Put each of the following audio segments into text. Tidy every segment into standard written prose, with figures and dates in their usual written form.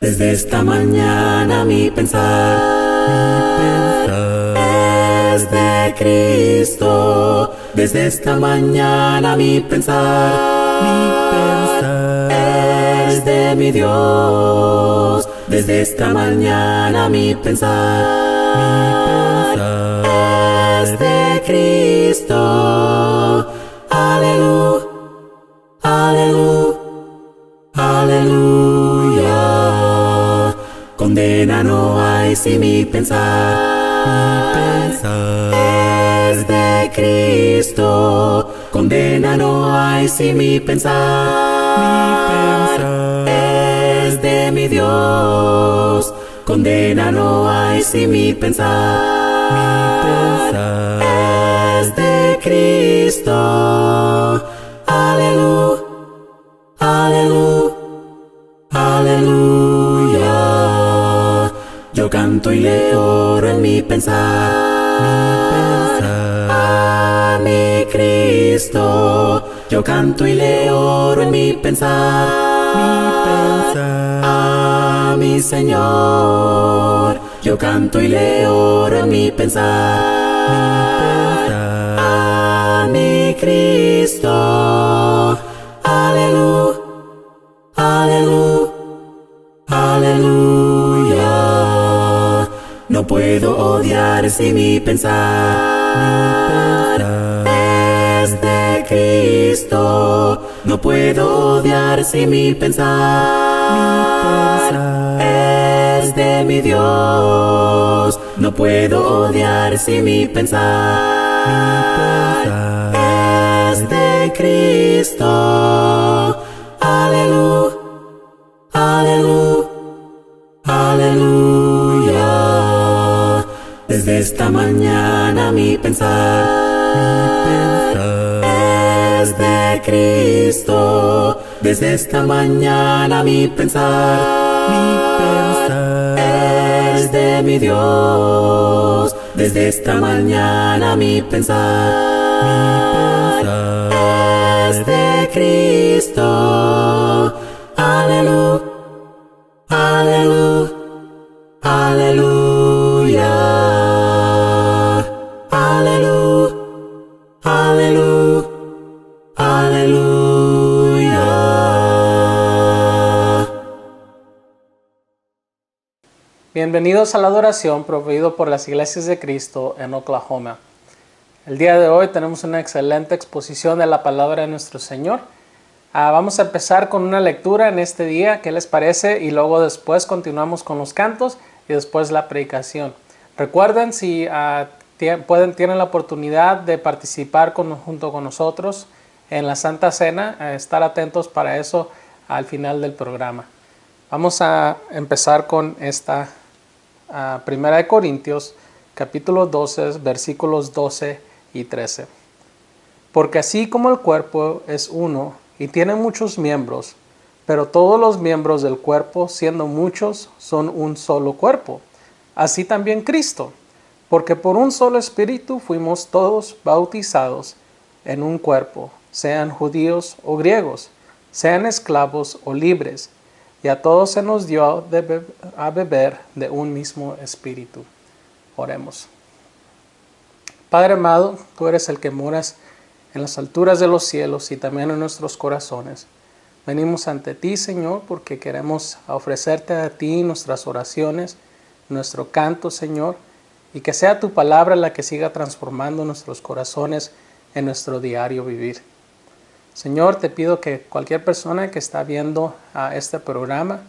Desde esta mañana mi pensar es de Cristo. Desde esta mañana mi pensar es de mi Dios. Desde esta mañana mi pensar es de Cristo. Aleluya, aleluya, aleluya. Condena no hay si mi pensar es de Cristo. Condena no hay si mi pensar es de mi Dios. Condena no hay si mi pensar es de Cristo. Aleluya, aleluya, aleluya. Yo canto y le oro en mi pensar a mi Cristo. Yo canto y le oro en mi pensar a mi Señor. Yo canto y le oro en mi pensar a mi Cristo. Aleluya, aleluya, aleluya. No puedo odiar si mi pensar es de Cristo. No puedo odiar si mi pensar es de mi Dios. No puedo odiar si mi pensar es de Cristo. Aleluya, aleluya, aleluya. Desde esta mañana mi pensar es de Cristo. Desde esta mañana mi pensar es de mi Dios. Desde esta mañana mi pensar es de Cristo. Aleluya, aleluya, aleluya, aleluya, aleluya, aleluya. Bienvenidos a la adoración proveído por las Iglesias de Cristo en Oklahoma. El día de hoy tenemos una excelente exposición de la palabra de nuestro Señor. Vamos a empezar con una lectura en este día, ¿qué les parece? Y luego después continuamos con los cantos y después la predicación. Recuerden, si tienen la oportunidad de participar junto con nosotros en la Santa Cena, estar atentos para eso al final del programa. Vamos a empezar con esta Primera de Corintios, capítulo 12, versículos 12 y 13. Porque así como el cuerpo es uno y tiene muchos miembros, pero todos los miembros del cuerpo, siendo muchos, son un solo cuerpo. Así también Cristo, porque por un solo espíritu fuimos todos bautizados en un cuerpo, sean judíos o griegos, sean esclavos o libres, y a todos se nos dio a beber de un mismo espíritu. Oremos. Padre amado, tú eres el que moras en las alturas de los cielos y también en nuestros corazones. Venimos ante ti, Señor, porque queremos ofrecerte a ti nuestras oraciones, nuestro canto, Señor, y que sea tu palabra la que siga transformando nuestros corazones en nuestro diario vivir. Señor, te pido que cualquier persona que está viendo este programa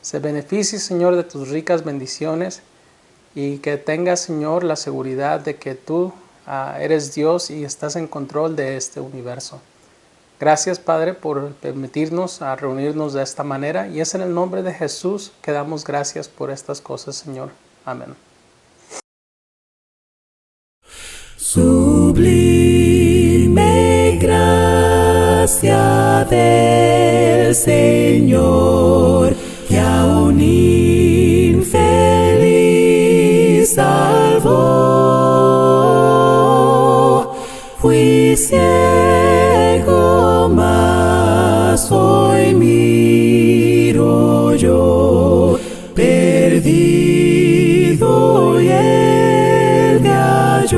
se beneficie, Señor, de tus ricas bendiciones y que tenga, Señor, la seguridad de que tú eres Dios y estás en control de este universo. Gracias, Padre, por permitirnos reunirnos de esta manera, y es en el nombre de Jesús que damos gracias por estas cosas, Señor. Amén. Sublime gracia del Señor, que a un infeliz salvó. Fui ciego, mas hoy miro yo, perdido y él me halló.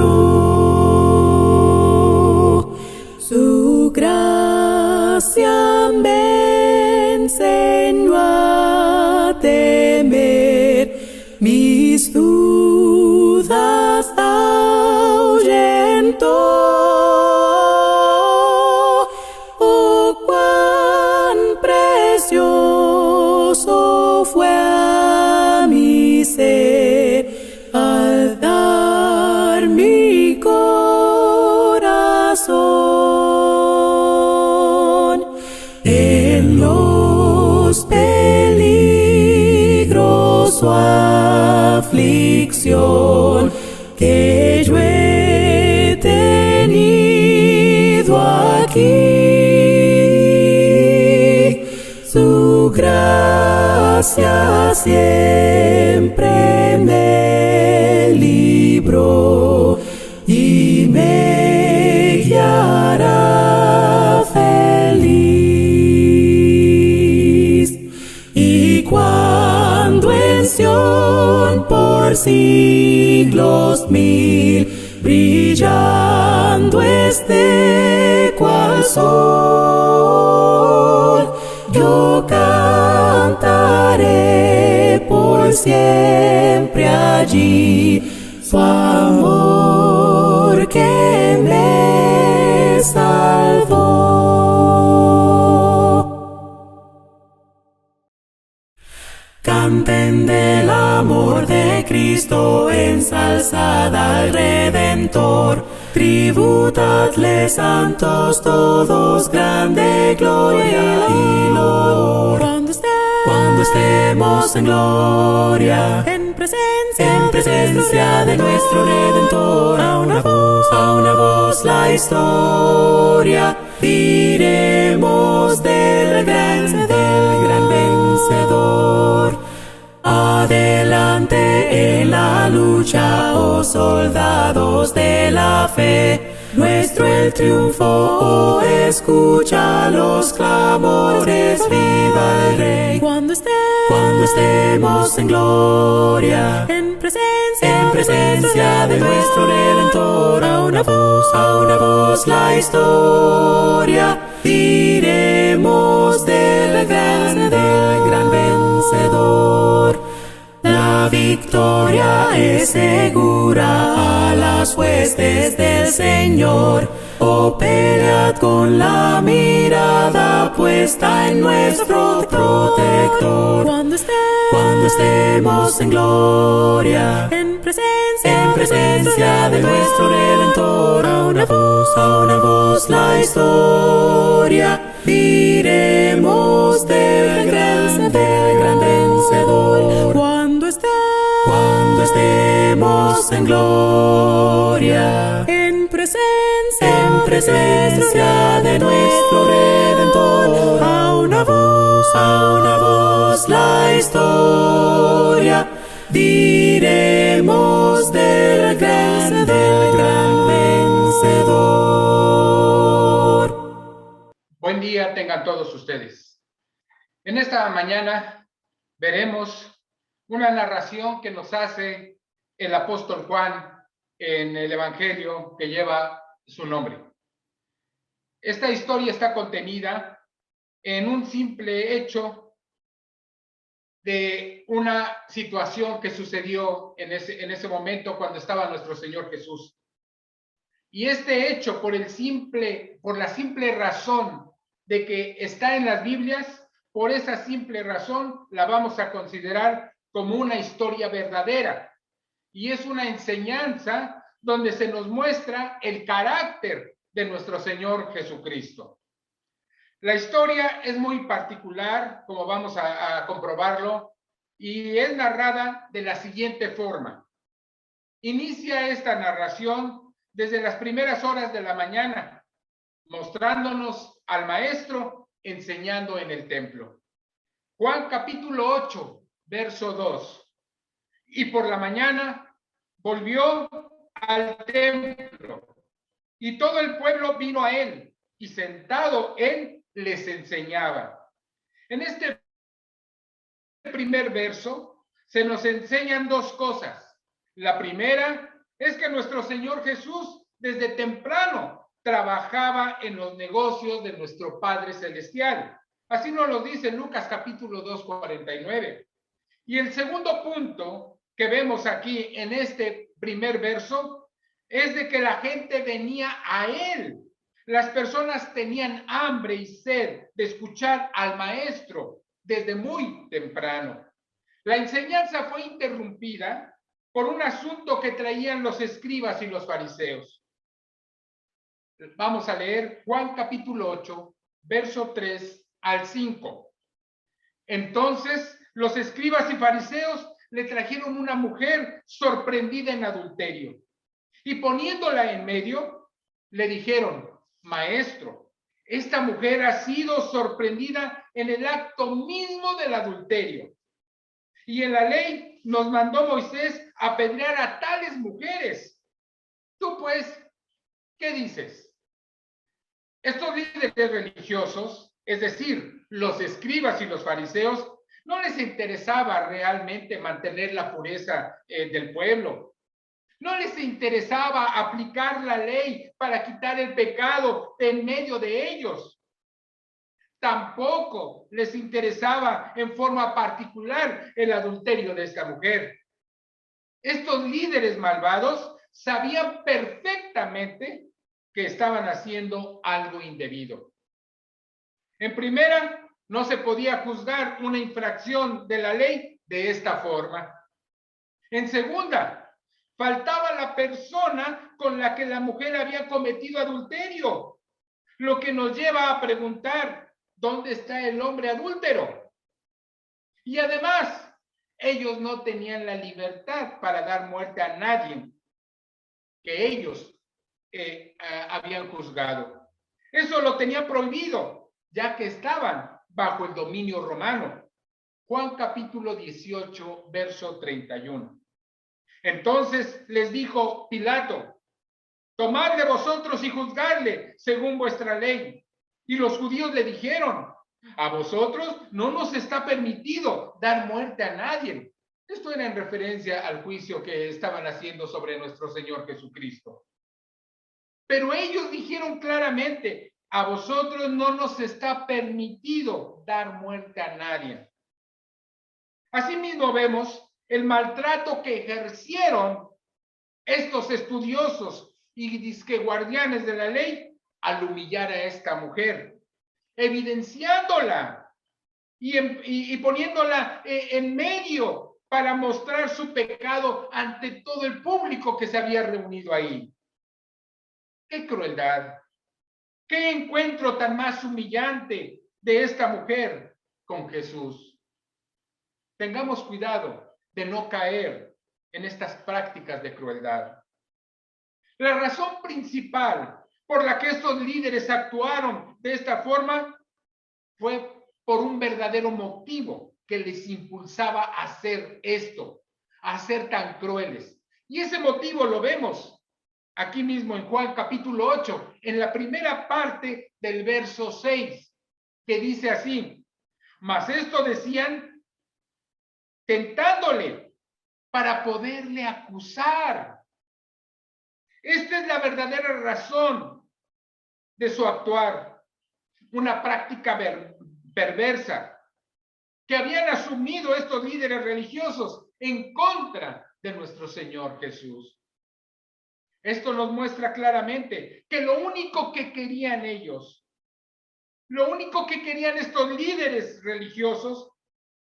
Su gracia me enseñó a temer, mis dudas ahuyentó. Oh, cuán precioso fue a mi ser al dar mi corazón en los peligros su aflicción que yo he tenido aquí. Su gracia siempre me libró y me guiará feliz. Y cuando en Sión por siglos mil brillando esté cual sol, yo cantaré por siempre allí su amor que me salvó. Canten del amor de Cristo, ensalzad al Redentor, tributadle santos todos grande gloria y loor. Cuando estemos en gloria, en presencia de nuestro Redentor, a una voz la historia diremos del gran vencedor. Adelante en la lucha, oh soldados de la fe, nuestro el triunfo, oh, escucha los clamores, viva el Rey. Cuando estemos en gloria, en presencia de nuestro Redentor, a una voz la historia diremos del gran vencedor. La victoria es segura a las huestes del Señor. Oh, pelead con la mirada puesta en nuestro protector. Cuando estemos en gloria, en presencia de nuestro Redentor, a una voz la historia diremos del gran vencedor. Cuando estemos en gloria, en presencia de nuestro Redentor, a una voz la historia diremos del gran vencedor. Buen día tengan todos ustedes. En esta mañana veremos una narración que nos hace el apóstol Juan en el evangelio que lleva su nombre. Esta historia está contenida en un simple hecho de una situación que sucedió en ese momento cuando estaba nuestro Señor Jesús. Y este hecho, por la simple razón de que está en las Biblias, por esa simple razón la vamos a considerar como una historia verdadera. Y es una enseñanza donde se nos muestra el carácter de nuestro Señor Jesucristo. La historia es muy particular, como vamos a comprobarlo, y es narrada de la siguiente forma. Inicia esta narración desde las primeras horas de la mañana, mostrándonos al maestro enseñando en el templo. Juan capítulo 8, verso 2. Y por la mañana volvió al templo, y todo el pueblo vino a él, y sentado él les enseñaba. En este primer verso se nos enseñan dos cosas. La primera es que nuestro Señor Jesús desde temprano trabajaba en los negocios de nuestro Padre Celestial. Así nos lo dice Lucas capítulo 2, 49. Y el segundo punto que vemos aquí en este primer verso es de que la gente venía a él. Las personas tenían hambre y sed de escuchar al maestro desde muy temprano. La enseñanza fue interrumpida por un asunto que traían los escribas y los fariseos. Vamos a leer Juan capítulo 8, verso 3 al 5. Entonces, los escribas y fariseos le trajeron una mujer sorprendida en adulterio y poniéndola en medio, le dijeron: Maestro, esta mujer ha sido sorprendida en el acto mismo del adulterio. Y en la ley nos mandó Moisés apedrear a tales mujeres. Tú pues, ¿qué dices? Estos líderes religiosos, es decir, los escribas y los fariseos, no les interesaba realmente mantener la pureza del pueblo. No les interesaba aplicar la ley para quitar el pecado de en medio de ellos. Tampoco les interesaba en forma particular el adulterio de esta mujer. Estos líderes malvados sabían perfectamente que estaban haciendo algo indebido. En primera, no se podía juzgar una infracción de la ley de esta forma. En segunda, faltaba la persona con la que la mujer había cometido adulterio, lo que nos lleva a preguntar: ¿dónde está el hombre adúltero? Y además, ellos no tenían la libertad para dar muerte a nadie que ellos habían juzgado. Eso lo tenían prohibido, ya que estaban bajo el dominio romano. Juan capítulo 18, verso 31. Entonces les dijo Pilato: tomadle vosotros y juzgadle según vuestra ley. Y los judíos le dijeron: a vosotros no nos está permitido dar muerte a nadie. Esto era en referencia al juicio que estaban haciendo sobre nuestro Señor Jesucristo. Pero ellos dijeron claramente: a vosotros no nos está permitido dar muerte a nadie. Asimismo vemos el maltrato que ejercieron estos estudiosos y disque guardianes de la ley al humillar a esta mujer, evidenciándola y poniéndola en medio para mostrar su pecado ante todo el público que se había reunido ahí. ¡Qué crueldad! ¡Qué encuentro tan más humillante de esta mujer con Jesús! Tengamos cuidado de no caer en estas prácticas de crueldad. La razón principal por la que estos líderes actuaron de esta forma fue por un verdadero motivo que les impulsaba a hacer esto, a ser tan crueles. Y ese motivo lo vemos aquí mismo en Juan capítulo 8, en la primera parte del verso 6, que dice así: mas esto decían tentándole para poderle acusar. Esta es la verdadera razón de su actuar, una práctica perversa que habían asumido estos líderes religiosos en contra de nuestro Señor Jesús. Esto nos muestra claramente que lo único que querían ellos, lo único que querían estos líderes religiosos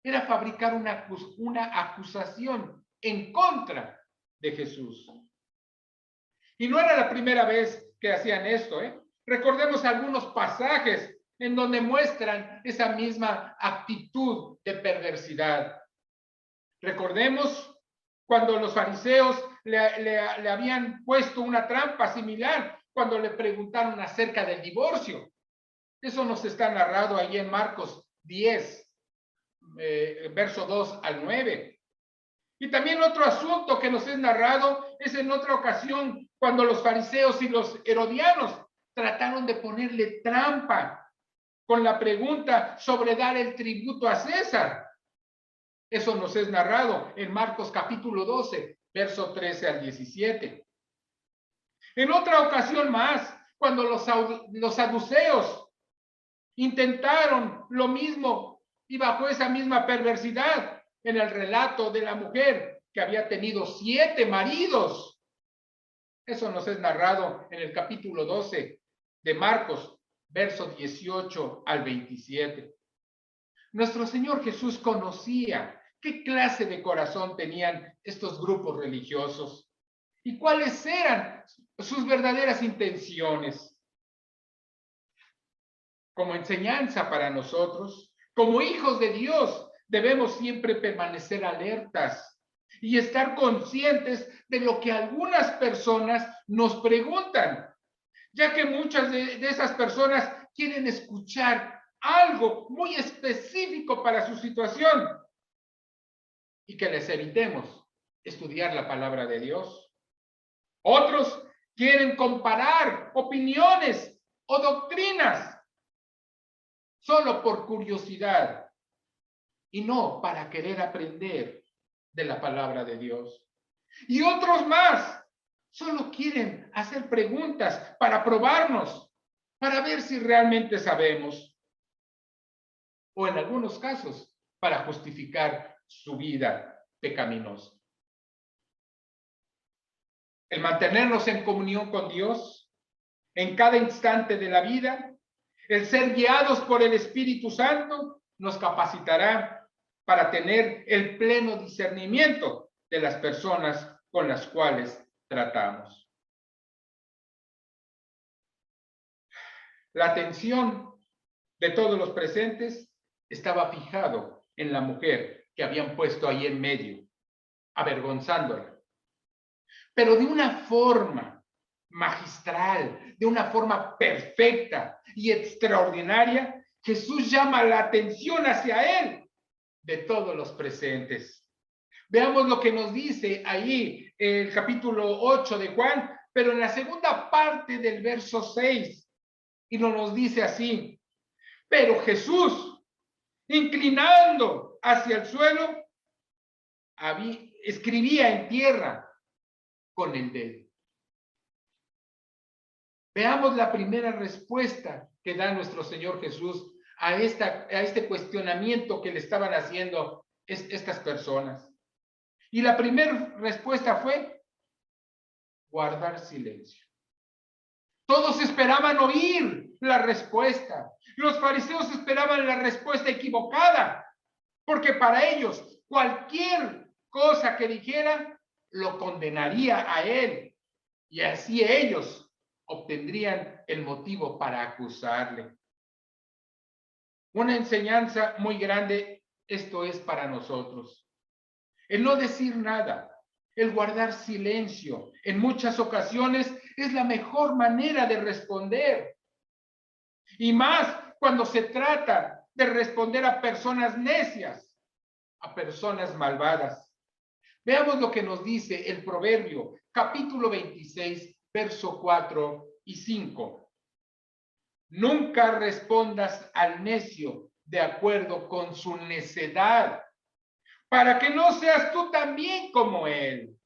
era fabricar una acusación en contra de Jesús. Y no era la primera vez que hacían esto, Recordemos algunos pasajes en donde muestran esa misma actitud de perversidad. Recordemos cuando los fariseos le habían puesto una trampa similar cuando le preguntaron acerca del divorcio. Eso nos está narrado ahí en Marcos 10, verso 2 al 9. Y también otro asunto que nos es narrado es en otra ocasión cuando los fariseos y los herodianos trataron de ponerle trampa con la pregunta sobre dar el tributo a César. Eso nos es narrado en Marcos capítulo 12, verso 13 al 17. En otra ocasión más, cuando los saduceos intentaron lo mismo y bajo esa misma perversidad, en el relato de la mujer que había tenido 7 maridos. Eso nos es narrado en el capítulo 12 de Marcos, verso 18 al 27. Nuestro Señor Jesús conocía qué clase de corazón tenían estos grupos religiosos y cuáles eran sus verdaderas intenciones. Como enseñanza para nosotros, como hijos de Dios, debemos siempre permanecer alertas y estar conscientes de lo que algunas personas nos preguntan, ya que muchas de esas personas quieren escuchar algo muy específico para su situación y que les evitemos estudiar la palabra de Dios. Otros quieren comparar opiniones o doctrinas solo por curiosidad y no para querer aprender de la palabra de Dios. Y otros más solo quieren hacer preguntas para probarnos, para ver si realmente sabemos. O en algunos casos, para justificar su vida pecaminosa. El mantenernos en comunión con Dios en cada instante de la vida, el ser guiados por el Espíritu Santo, nos capacitará para tener el pleno discernimiento de las personas con las cuales tratamos. La atención de todos los presentes estaba fijado en la mujer que habían puesto ahí en medio, avergonzándola. Pero de una forma magistral, de una forma perfecta y extraordinaria, Jesús llama la atención hacia él de todos los presentes. Veamos lo que nos dice ahí el capítulo 8 de Juan, pero en la segunda parte del verso 6, y nos dice así: pero Jesús, inclinando hacia el suelo, escribía en tierra con el dedo. Veamos la primera respuesta que da nuestro Señor Jesús a este cuestionamiento que le estaban haciendo estas personas. Y la primera respuesta fue guardar silencio. Todos esperaban oír la respuesta. Los fariseos esperaban la respuesta equivocada, porque para ellos cualquier cosa que dijera lo condenaría a él, y así ellos obtendrían el motivo para acusarle. Una enseñanza muy grande esto es para nosotros. El no decir nada, el guardar silencio, en muchas ocasiones es la mejor manera de responder. Y más cuando se trata de responder a personas necias, a personas malvadas. Veamos lo que nos dice el Proverbio, capítulo 26, verso 4 y 5. Nunca respondas al necio de acuerdo con su necedad, para que no seas tú también como él.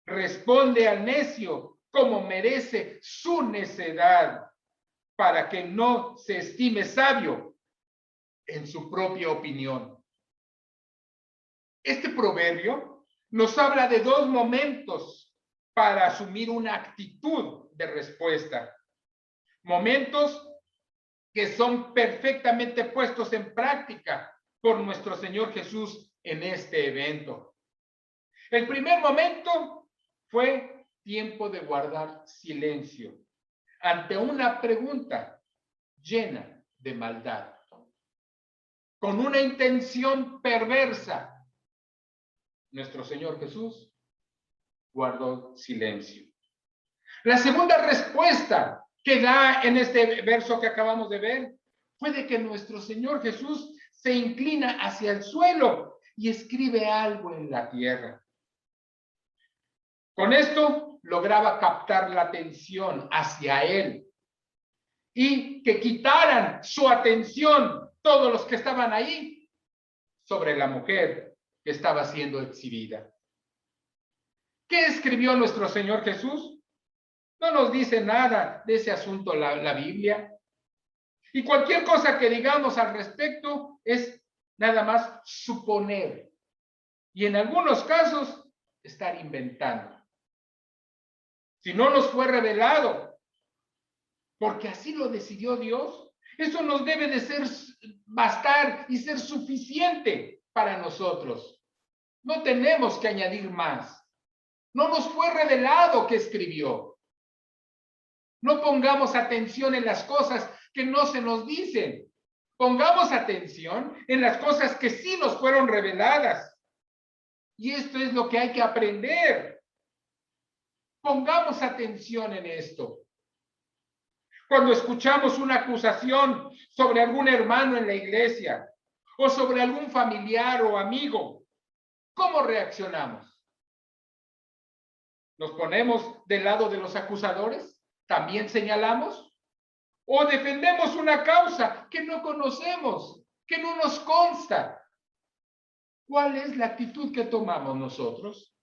Responde al necio como merece su necedad, para que no se estime sabio en su propia opinión. Este proverbio nos habla de 2 momentos para asumir una actitud de respuesta. Momentos que son perfectamente puestos en práctica por nuestro Señor Jesús en este evento. El primer momento fue tiempo de guardar silencio ante una pregunta llena de maldad, con una intención perversa. Nuestro Señor Jesús guardó silencio. La segunda respuesta que da en este verso que acabamos de ver fue de que nuestro Señor Jesús se inclina hacia el suelo y escribe algo en la tierra. Con esto lograba captar la atención hacia él y que quitaran su atención todos los que estaban ahí sobre la mujer que estaba siendo exhibida. ¿Qué escribió nuestro Señor Jesús? No nos dice nada de ese asunto la Biblia. Y cualquier cosa que digamos al respecto es nada más suponer. Y en algunos casos, estar inventando. Si no nos fue revelado, porque así lo decidió Dios, eso nos debe de ser bastar y ser suficiente para nosotros. No tenemos que añadir más. No nos fue revelado que escribió. No pongamos atención en las cosas que no se nos dicen. Pongamos atención en las cosas que sí nos fueron reveladas. Y esto es lo que hay que aprender. Pongamos atención en esto. Cuando escuchamos una acusación sobre algún hermano en la iglesia o sobre algún familiar o amigo, ¿cómo reaccionamos? ¿Nos ponemos del lado de los acusadores? ¿También señalamos? ¿O defendemos una causa que no conocemos, que no nos consta? ¿Cuál es la actitud que tomamos nosotros?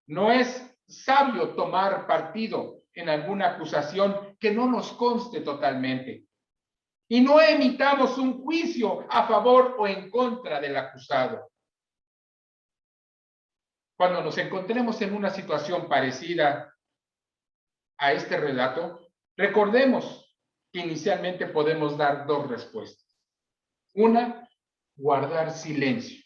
No es sabio tomar partido en alguna acusación que no nos conste totalmente. Y no emitamos un juicio a favor o en contra del acusado. Cuando nos encontremos en una situación parecida a este relato, recordemos que inicialmente podemos dar dos respuestas. Una, guardar silencio.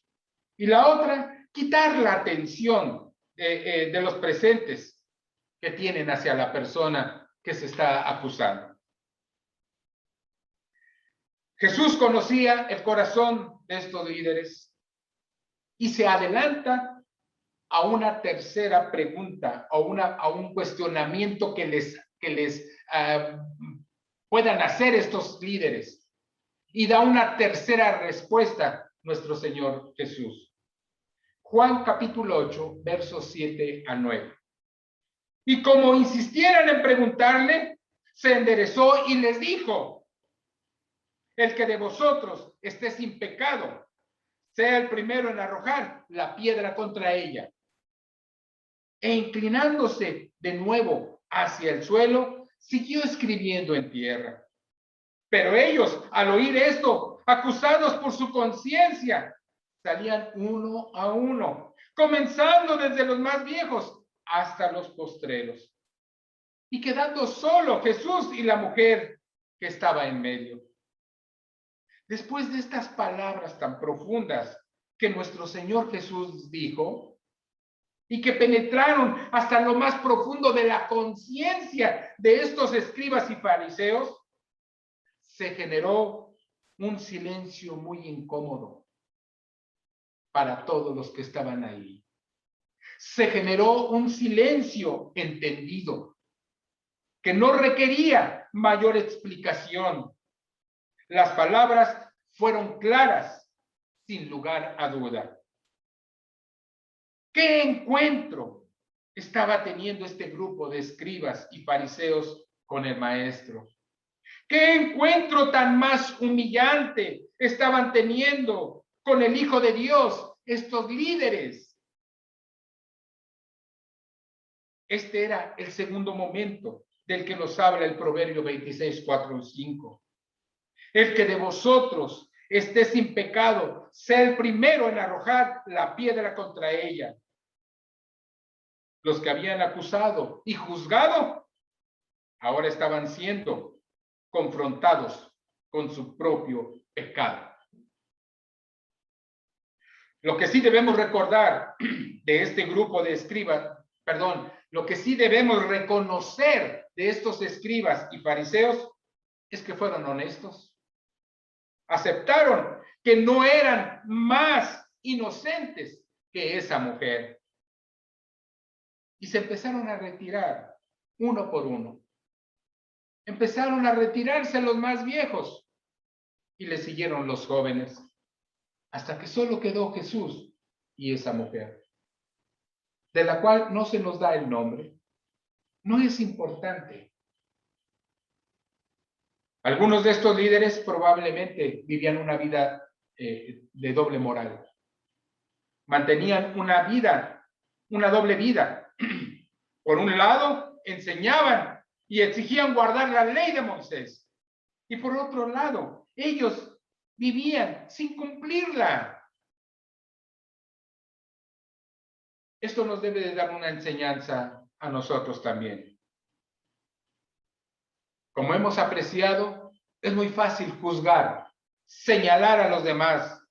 Y la otra, quitar la atención de los presentes que tienen hacia la persona que se está acusando. Jesús conocía el corazón de estos líderes y se adelanta a una tercera pregunta, a un cuestionamiento que les puedan hacer estos líderes. Y da una tercera respuesta nuestro Señor Jesús. Juan capítulo 8, versos 7 a 9. Y como insistieran en preguntarle, se enderezó y les dijo: el que de vosotros esté sin pecado, sea el primero en arrojar la piedra contra ella. E inclinándose de nuevo hacia el suelo, siguió escribiendo en tierra. Pero ellos, al oír esto, acusados por su conciencia, salían uno a uno, comenzando desde los más viejos hasta los postreros, y quedando solo Jesús y la mujer que estaba en medio. Después de estas palabras tan profundas que nuestro Señor Jesús dijo, y que penetraron hasta lo más profundo de la conciencia de estos escribas y fariseos, se generó un silencio muy incómodo para todos los que estaban ahí. Se generó un silencio entendido que no requería mayor explicación. Las palabras fueron claras, sin lugar a duda. ¿Qué encuentro estaba teniendo este grupo de escribas y fariseos con el maestro? ¿Qué encuentro tan más humillante estaban teniendo con el Hijo de Dios estos líderes? Este era el segundo momento del que nos habla el Proverbio 26, 4 y 5. El que de vosotros esté sin pecado, sea el primero en arrojar la piedra contra ella. Los que habían acusado y juzgado, ahora estaban siendo confrontados con su propio pecado. Lo que sí debemos recordar de este grupo de escribas, lo que sí debemos reconocer de estos escribas y fariseos es que fueron honestos. Aceptaron que no eran más inocentes que esa mujer. Y se empezaron a retirar uno por uno. Empezaron a retirarse los más viejos y le siguieron los jóvenes, hasta que solo quedó Jesús y esa mujer, de la cual no se nos da el nombre. No es importante. Algunos de estos líderes probablemente vivían una vida de doble moral. Mantenían una doble vida. Por un lado, enseñaban y exigían guardar la ley de Moisés. Y por otro lado, ellos vivían sin cumplirla. Esto nos debe de dar una enseñanza a nosotros también. Como hemos apreciado, es muy fácil juzgar, señalar a los demás.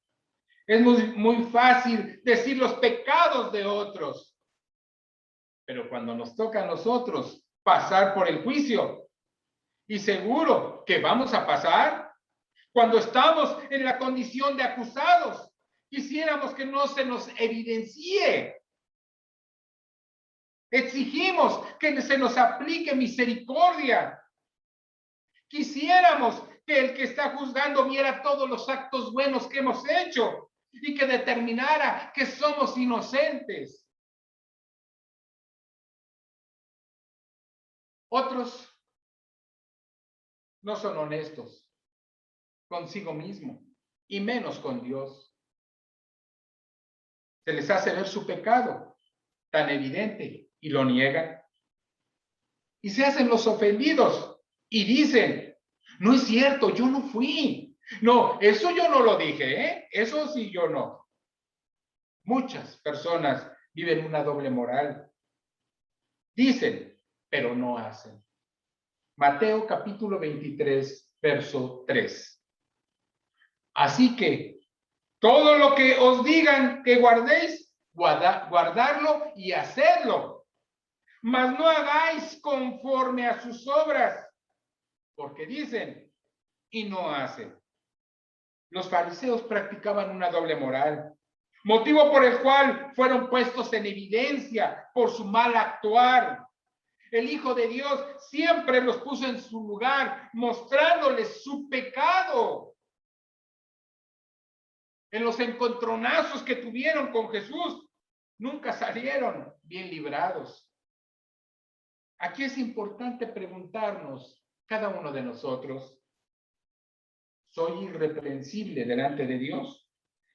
Es muy fácil decir los pecados de otros. Pero cuando nos toca a nosotros pasar por el juicio, y seguro que vamos a pasar, cuando estamos en la condición de acusados, quisiéramos que no se nos evidencie. Exigimos que se nos aplique misericordia. Quisiéramos que el que está juzgando viera todos los actos buenos que hemos hecho y que determinara que somos inocentes. Otros no son honestos consigo mismo y menos con Dios. Se les hace ver su pecado tan evidente y lo niegan. Y se hacen los ofendidos y dicen, no es cierto, yo no fui. No, eso yo no lo dije, ¿eh? Eso sí yo no. Muchas personas viven una doble moral. Dicen, pero no hacen. Mateo capítulo 23, verso 3. Así que todo lo que os digan que guardéis, guardarlo y hacerlo. Mas no hagáis conforme a sus obras, porque dicen y no hacen. Los fariseos practicaban una doble moral, motivo por el cual fueron puestos en evidencia por su mal actuar. El Hijo de Dios siempre los puso en su lugar, mostrándoles su pecado. En los encontronazos que tuvieron con Jesús, nunca salieron bien librados. Aquí es importante preguntarnos, cada uno de nosotros, ¿soy irreprensible delante de Dios?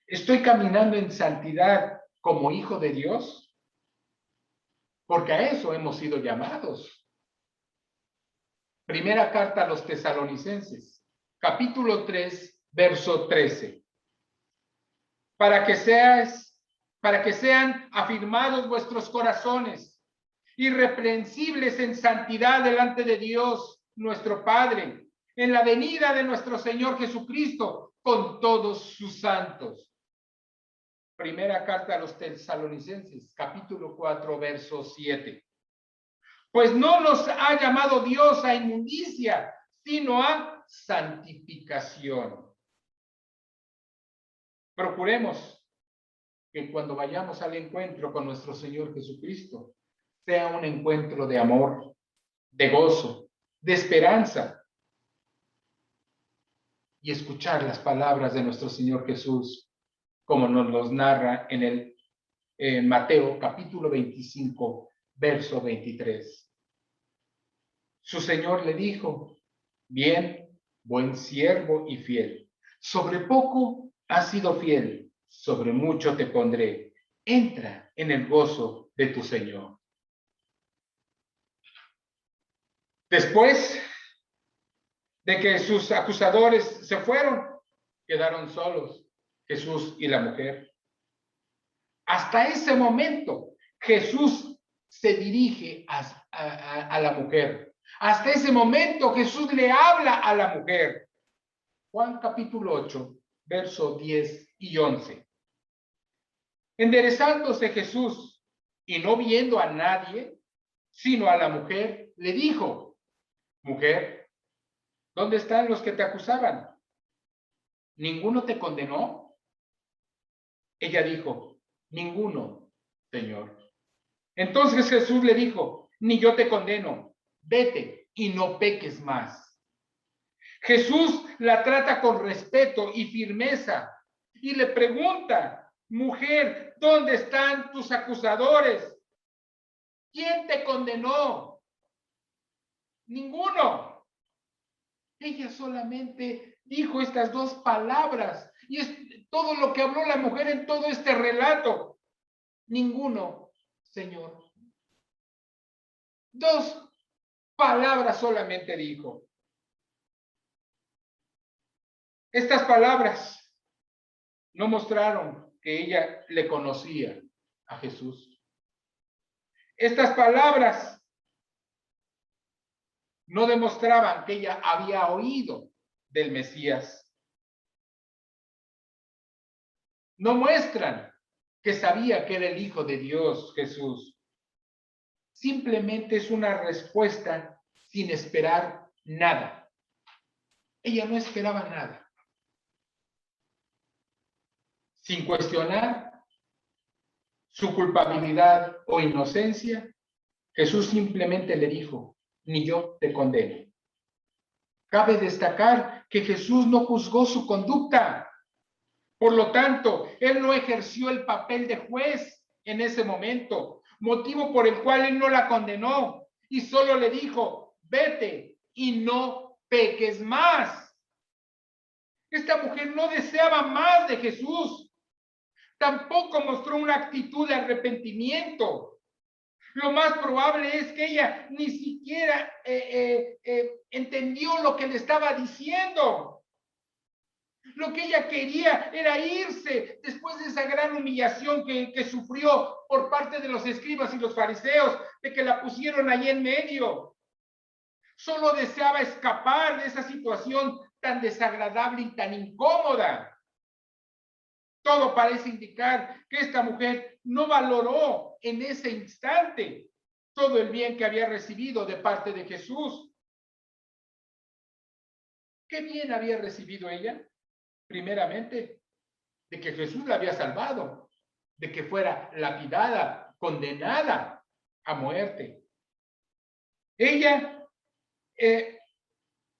¿Estoy caminando en santidad como hijo de Dios? Porque a eso hemos sido llamados. Primera carta a los Tesalonicenses, capítulo 3, verso 13. Para que sean afirmados vuestros corazones, irreprensibles en santidad delante de Dios, nuestro Padre, en la venida de nuestro Señor Jesucristo, con todos sus santos. Primera carta a los Tesalonicenses, capítulo 4, verso 7. Pues no nos ha llamado Dios a inmundicia, sino a santificación. Procuremos que cuando vayamos al encuentro con nuestro Señor Jesucristo, sea un encuentro de amor, de gozo, de esperanza. Y escuchar las palabras de nuestro Señor Jesús, como nos los narra en Mateo capítulo 25, verso 23. Su Señor le dijo, bien, buen siervo y fiel. Sobre poco has sido fiel, sobre mucho te pondré. Entra en el gozo de tu Señor. Después de que sus acusadores se fueron, quedaron solos Jesús y la mujer. Hasta ese momento, Jesús se dirige a la mujer. Hasta ese momento, Jesús le habla a la mujer. Juan capítulo 8, versos 10 y 11. Enderezándose Jesús y no viendo a nadie, sino a la mujer, le dijo, mujer, ¿dónde están los que te acusaban? ¿Ninguno te condenó? Ella dijo, ninguno, Señor. Entonces Jesús le dijo, ni yo te condeno, vete y no peques más. Jesús la trata con respeto y firmeza y le pregunta, mujer, ¿dónde están tus acusadores? ¿Quién te condenó? Ninguno. Ella solamente dijo estas dos palabras y es todo lo que habló la mujer en todo este relato. Ninguno, Señor. Dos palabras solamente dijo. Estas palabras no mostraron que ella le conocía a Jesús. Estas palabras no demostraban que ella había oído del Mesías. No muestran que sabía que era el Hijo de Dios, Jesús. Simplemente es una respuesta sin esperar nada. Ella no esperaba nada. Sin cuestionar su culpabilidad o inocencia, Jesús simplemente le dijo: ni yo te condeno. Cabe destacar que Jesús no juzgó su conducta. Por lo tanto, él no ejerció el papel de juez en ese momento, motivo por el cual él no la condenó y solo le dijo: vete y no peques más. Esta mujer no deseaba más de Jesús. Tampoco mostró una actitud de arrepentimiento. Lo más probable es que ella ni siquiera entendió lo que le estaba diciendo. Lo que ella quería era irse después de esa gran humillación que sufrió por parte de los escribas y los fariseos, de que la pusieron ahí en medio. Solo deseaba escapar de esa situación tan desagradable y tan incómoda. Todo parece indicar que esta mujer no valoró en ese instante todo el bien que había recibido de parte de Jesús. ¿Qué bien había recibido ella? Primeramente, de que Jesús la había salvado, de que fuera lapidada, condenada a muerte. Ella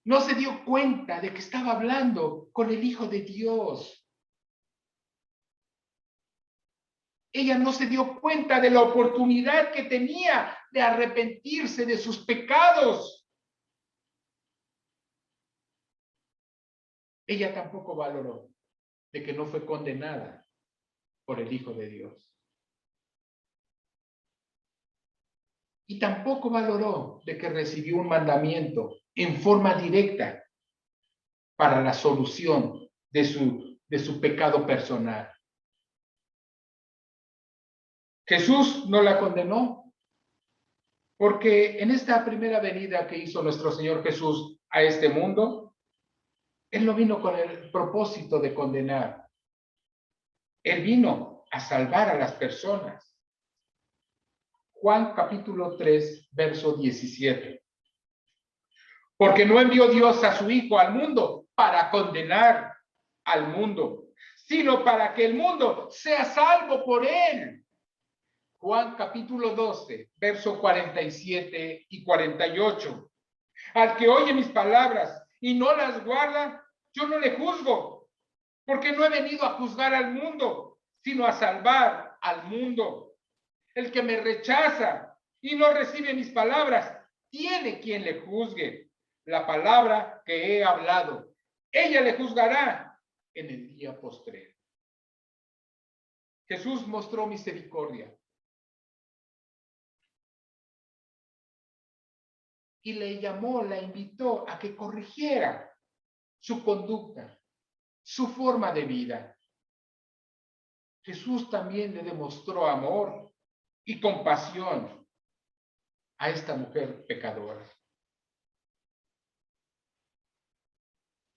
no se dio cuenta de que estaba hablando con el Hijo de Dios. Ella no se dio cuenta de la oportunidad que tenía de arrepentirse de sus pecados. Ella tampoco valoró de que no fue condenada por el Hijo de Dios. Y tampoco valoró de que recibió un mandamiento en forma directa para la solución de su pecado personal. Jesús no la condenó, porque en esta primera venida que hizo nuestro Señor Jesús a este mundo, Él no vino con el propósito de condenar. Él vino a salvar a las personas. Juan capítulo 3, verso 17. Porque no envió Dios a su Hijo al mundo para condenar al mundo, sino para que el mundo sea salvo por él. Juan capítulo 12, verso 47 y 48. Al que oye mis palabras y no las guarda, yo no le juzgo, porque no he venido a juzgar al mundo, sino a salvar al mundo. El que me rechaza y no recibe mis palabras, tiene quien le juzgue. La palabra que he hablado, ella le juzgará en el día postrero. Jesús mostró misericordia y le llamó, la invitó a que corrigiera su conducta, su forma de vida. Jesús también le demostró amor y compasión a esta mujer pecadora.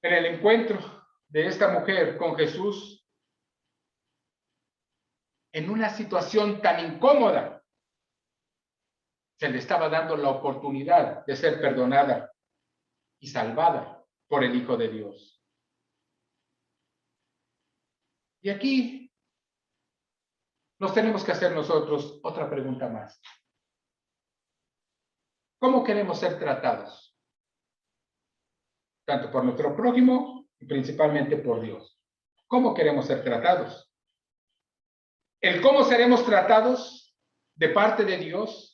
En el encuentro de esta mujer con Jesús, en una situación tan incómoda, se le estaba dando la oportunidad de ser perdonada y salvada por el Hijo de Dios. Y aquí nos tenemos que hacer nosotros otra pregunta más. ¿Cómo queremos ser tratados? Tanto por nuestro prójimo y principalmente por Dios. ¿Cómo queremos ser tratados? El cómo seremos tratados de parte de Dios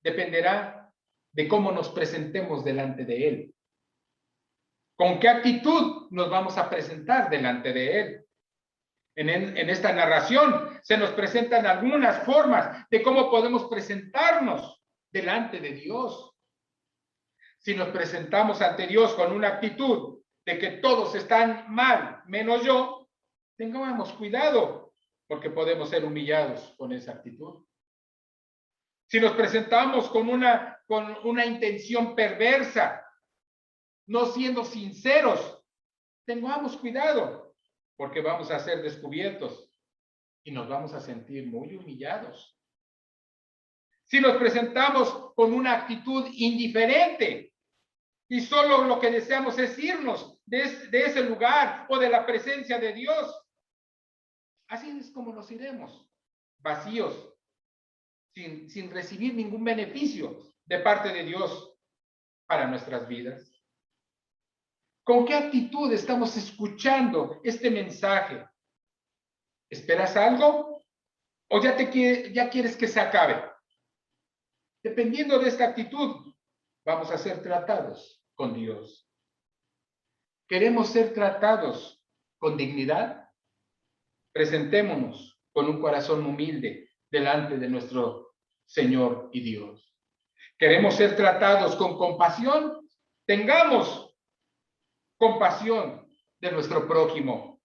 dependerá de cómo nos presentemos delante de Él. ¿Con qué actitud nos vamos a presentar delante de Él? En esta narración se nos presentan algunas formas de cómo podemos presentarnos delante de Dios. Si nos presentamos ante Dios con una actitud de que todos están mal, menos yo, tengamos cuidado, porque podemos ser humillados con esa actitud. Si nos presentamos con una intención perversa, no siendo sinceros, tengamos cuidado, porque vamos a ser descubiertos y nos vamos a sentir muy humillados. Si nos presentamos con una actitud indiferente y solo lo que deseamos es irnos de ese lugar o de la presencia de Dios, así es como nos iremos, vacíos, sin recibir ningún beneficio de parte de Dios para nuestras vidas. ¿Con qué actitud estamos escuchando este mensaje? ¿Esperas algo? ¿O ya quieres que se acabe? Dependiendo de esta actitud, vamos a ser tratados con Dios. ¿Queremos ser tratados con dignidad? Presentémonos con un corazón humilde delante de nuestro Señor y Dios. ¿Queremos ser tratados con compasión? Tengamos compasión de nuestro prójimo.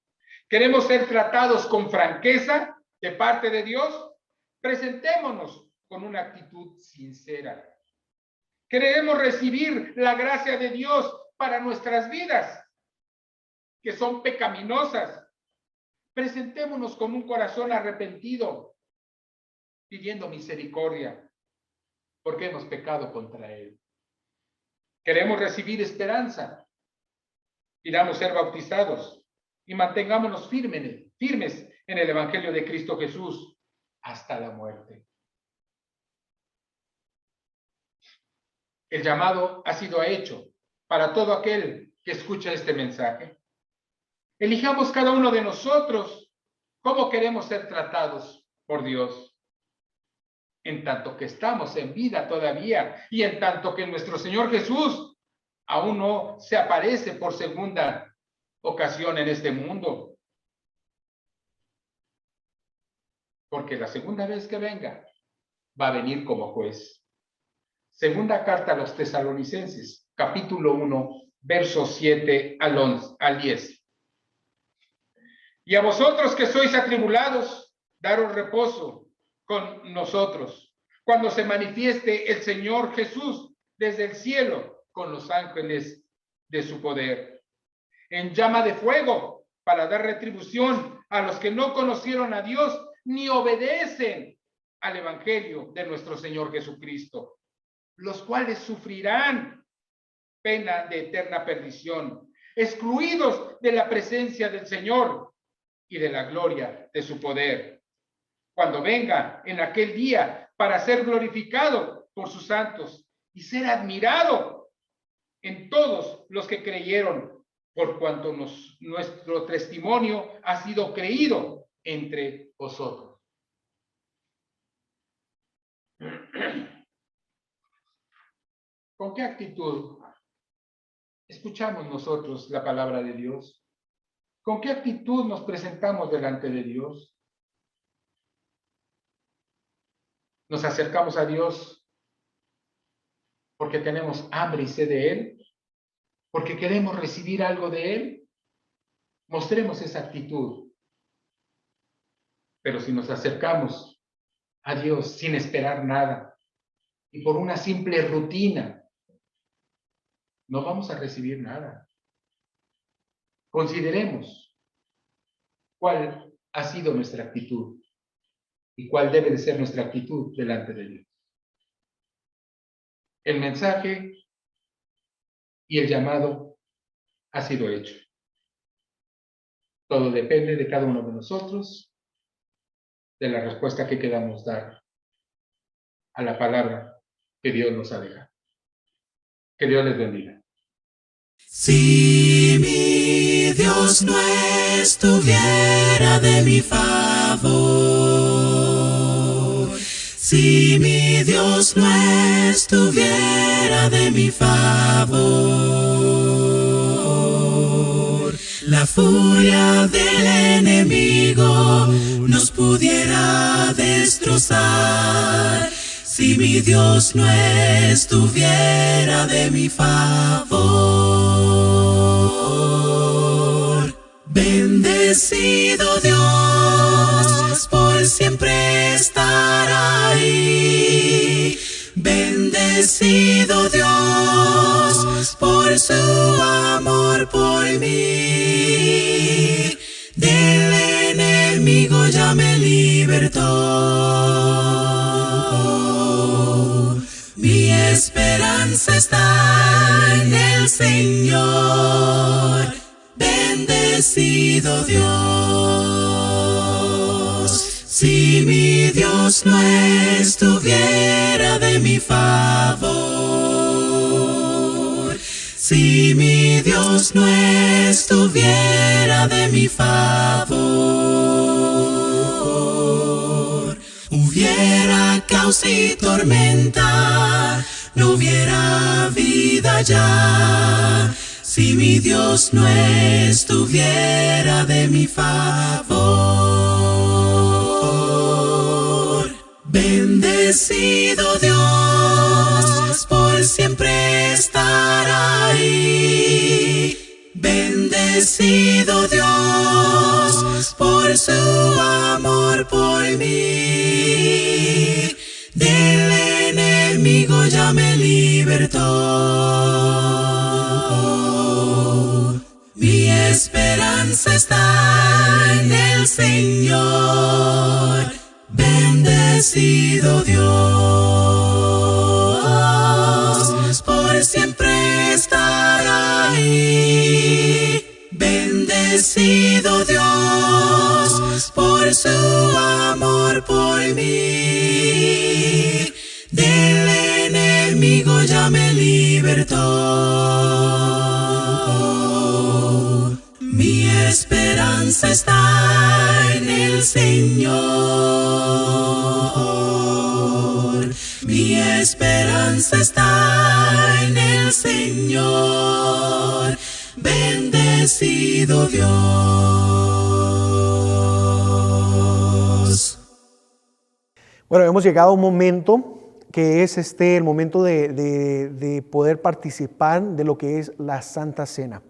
¿Queremos ser tratados con franqueza de parte de Dios? Presentémonos con una actitud sincera. ¿Queremos recibir la gracia de Dios para nuestras vidas, que son pecaminosas? Presentémonos con un corazón arrepentido, pidiendo misericordia, porque hemos pecado contra Él. ¿Queremos recibir esperanza? Pidamos ser bautizados y mantengámonos firmes en el Evangelio de Cristo Jesús hasta la muerte. El llamado ha sido hecho para todo aquel que escucha este mensaje. Elijamos cada uno de nosotros cómo queremos ser tratados por Dios. En tanto que estamos en vida todavía y en tanto que nuestro Señor Jesús aún no se aparece por segunda ocasión en este mundo. Porque la segunda vez que venga, va a venir como juez. Segunda carta a los Tesalonicenses, capítulo 1, versos 7 al 10. Y a vosotros que sois atribulados, daros reposo con nosotros, cuando se manifieste el Señor Jesús desde el cielo, con los ángeles de su poder, en llama de fuego, para dar retribución a los que no conocieron a Dios ni obedecen al Evangelio de nuestro Señor Jesucristo, los cuales sufrirán pena de eterna perdición, excluidos de la presencia del Señor y de la gloria de su poder, cuando venga en aquel día para ser glorificado por sus santos y ser admirado en todos los que creyeron, por cuanto nuestro testimonio ha sido creído entre vosotros. ¿Con qué actitud escuchamos nosotros la palabra de Dios? ¿Con qué actitud nos presentamos delante de Dios? ¿Nos acercamos a Dios porque tenemos hambre y sed de Él? ¿Porque queremos recibir algo de Él? Mostremos esa actitud. Pero si nos acercamos a Dios sin esperar nada y por una simple rutina, no vamos a recibir nada. Consideremos cuál ha sido nuestra actitud y cuál debe de ser nuestra actitud delante de Dios. El mensaje y el llamado ha sido hecho. Todo depende de cada uno de nosotros, de la respuesta que queramos dar a la palabra que Dios nos ha dejado. Que Dios les bendiga. Si mi Dios no estuviera de mi favor, si mi Dios no estuviera de mi favor, la furia del enemigo nos pudiera destrozar, si mi Dios no estuviera de mi favor. Bendecido Dios por siempre estar ahí. Bendecido Dios por su amor por mí. Del enemigo ya me libertó. Mi esperanza está en el Señor. Bendecido Dios. Si mi Dios no estuviera de mi favor, si mi Dios no estuviera de mi favor, hubiera caos y tormenta, no hubiera vida ya. Si mi Dios no estuviera de mi favor. Bendecido Dios por siempre estar ahí. Bendecido Dios por su amor por mí. Del enemigo ya me libertó. Mi esperanza está en el Señor. Bendecido Dios por siempre estar ahí. Bendecido Dios por su amor por mí. Del enemigo ya me libertó. Mi esperanza está en el Señor. Mi esperanza está en el Señor. Bendecido Dios. Bueno, hemos llegado a un momento que es el momento de poder participar de lo que es la Santa Cena.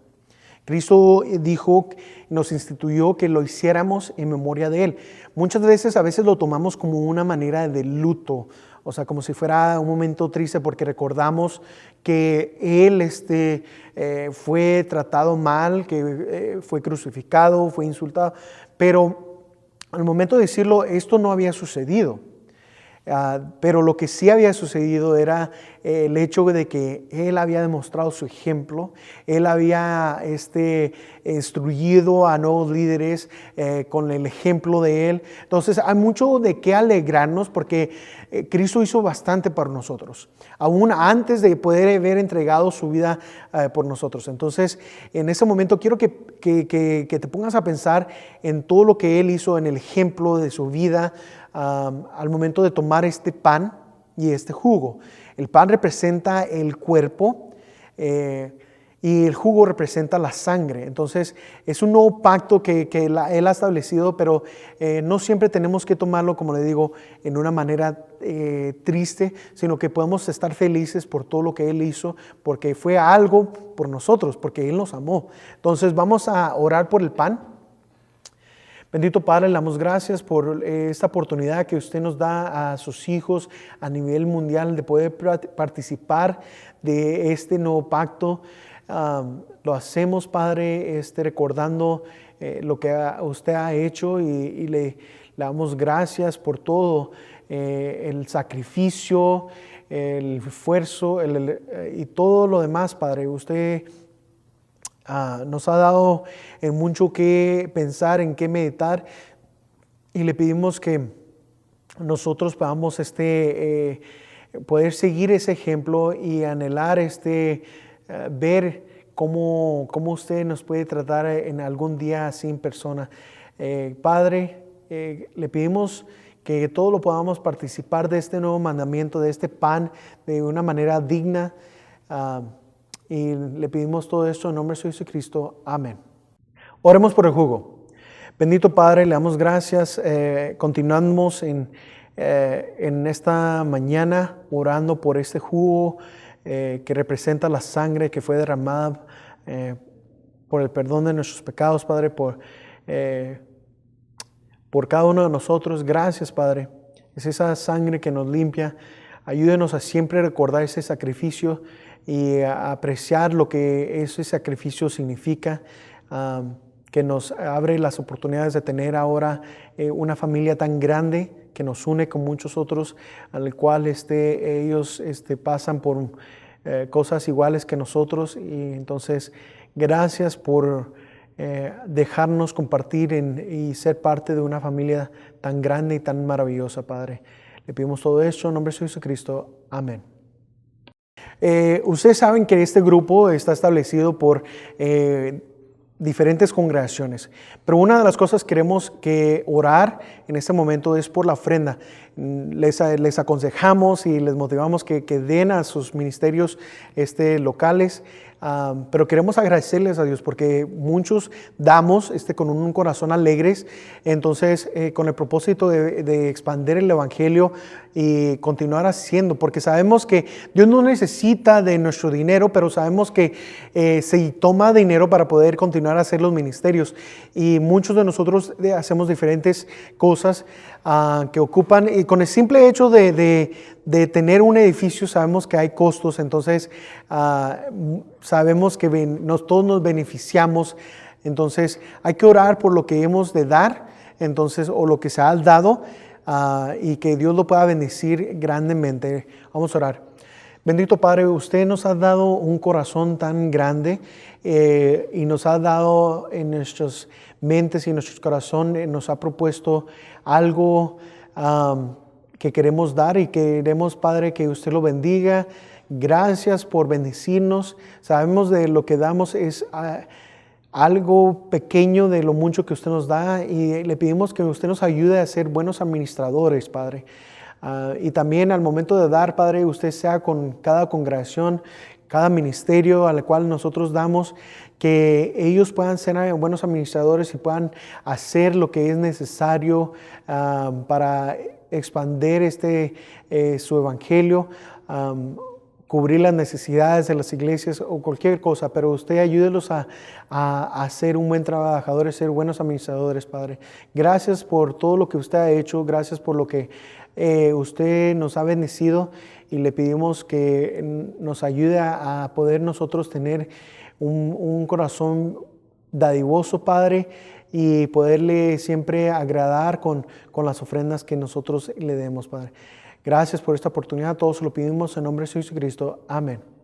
Cristo dijo, nos instituyó que lo hiciéramos en memoria de Él. Muchas veces, a veces lo tomamos como una manera de luto, o sea, como si fuera un momento triste porque recordamos que Él fue tratado mal, que fue crucificado, fue insultado, pero al momento de decirlo, esto no había sucedido. Pero lo que sí había sucedido era el hecho de que Él había demostrado su ejemplo. Él había instruido a nuevos líderes con el ejemplo de Él. Entonces hay mucho de qué alegrarnos porque Cristo hizo bastante por nosotros, aún antes de poder haber entregado su vida por nosotros. Entonces en ese momento quiero que te pongas a pensar en todo lo que Él hizo, en el ejemplo de su vida, al momento de tomar este pan y este jugo. El pan representa el cuerpo y el jugo representa la sangre. Entonces es un nuevo pacto que Él ha establecido, pero no siempre tenemos que tomarlo, como le digo, en una manera triste, sino que podemos estar felices por todo lo que Él hizo, porque fue algo por nosotros, porque Él nos amó. Entonces vamos a orar por el pan. Bendito Padre, le damos gracias por esta oportunidad que usted nos da a sus hijos a nivel mundial de poder participar de este nuevo pacto. Lo hacemos, Padre, recordando lo que usted ha hecho y le damos gracias por todo, el sacrificio, el esfuerzo y todo lo demás, Padre. Usted nos ha dado mucho que pensar, en qué meditar, y le pedimos que nosotros podamos poder seguir ese ejemplo y anhelar ver cómo usted nos puede tratar en algún día así en persona. Padre, le pedimos que todos lo podamos participar de este nuevo mandamiento, de este pan, de una manera digna. Y le pedimos todo esto en nombre de Jesucristo. Amén. Oremos por el jugo. Bendito Padre, le damos gracias. Continuamos en esta mañana orando por este jugo que representa la sangre que fue derramada por el perdón de nuestros pecados, Padre, por cada uno de nosotros. Gracias, Padre. Es esa sangre que nos limpia. Ayúdenos a siempre recordar ese sacrificio y a apreciar lo que ese sacrificio significa, que nos abre las oportunidades de tener ahora una familia tan grande que nos une con muchos otros, al cual ellos pasan por cosas iguales que nosotros. Y entonces, gracias por dejarnos compartir y ser parte de una familia tan grande y tan maravillosa, Padre. Le pedimos todo esto en nombre de Jesucristo. Amén. Ustedes saben que este grupo está establecido por diferentes congregaciones, pero una de las cosas que queremos orar en este momento es por la ofrenda. Les aconsejamos y les motivamos que den a sus ministerios locales, pero queremos agradecerles a Dios porque muchos damos con un corazón alegres, entonces con el propósito de expandir el evangelio y continuar haciendo, porque sabemos que Dios no necesita de nuestro dinero, pero sabemos que se toma dinero para poder continuar a hacer los ministerios, y muchos de nosotros hacemos diferentes cosas que ocupan, y con el simple hecho de tener un edificio sabemos que hay costos. Entonces sabemos que todos nos beneficiamos. Entonces hay que orar por lo que hemos de dar, entonces, o lo que se ha dado, y que Dios lo pueda bendecir grandemente. Vamos a orar. Bendito Padre, usted nos ha dado un corazón tan grande y nos ha dado en nuestras mentes y en nuestros corazones, nos ha propuesto algo que queremos dar, y queremos, Padre, que usted lo bendiga. Gracias por bendecirnos. Sabemos de lo que damos es algo pequeño de lo mucho que usted nos da, y le pedimos que usted nos ayude a ser buenos administradores, Padre. Y también al momento de dar, Padre, usted sea con cada congregación, cada ministerio al cual nosotros damos, que ellos puedan ser buenos administradores y puedan hacer lo que es necesario para expandir su evangelio, cubrir las necesidades de las iglesias o cualquier cosa, pero usted ayúdelos a ser un buen trabajador, a ser buenos administradores, Padre. Gracias por todo lo que usted ha hecho, gracias por lo que usted nos ha bendecido, y le pedimos que nos ayude a poder nosotros tener un corazón dadivoso, Padre, y poderle siempre agradar con las ofrendas que nosotros le demos, Padre. Gracias por esta oportunidad. Todos lo pedimos en nombre de Jesucristo. Amén.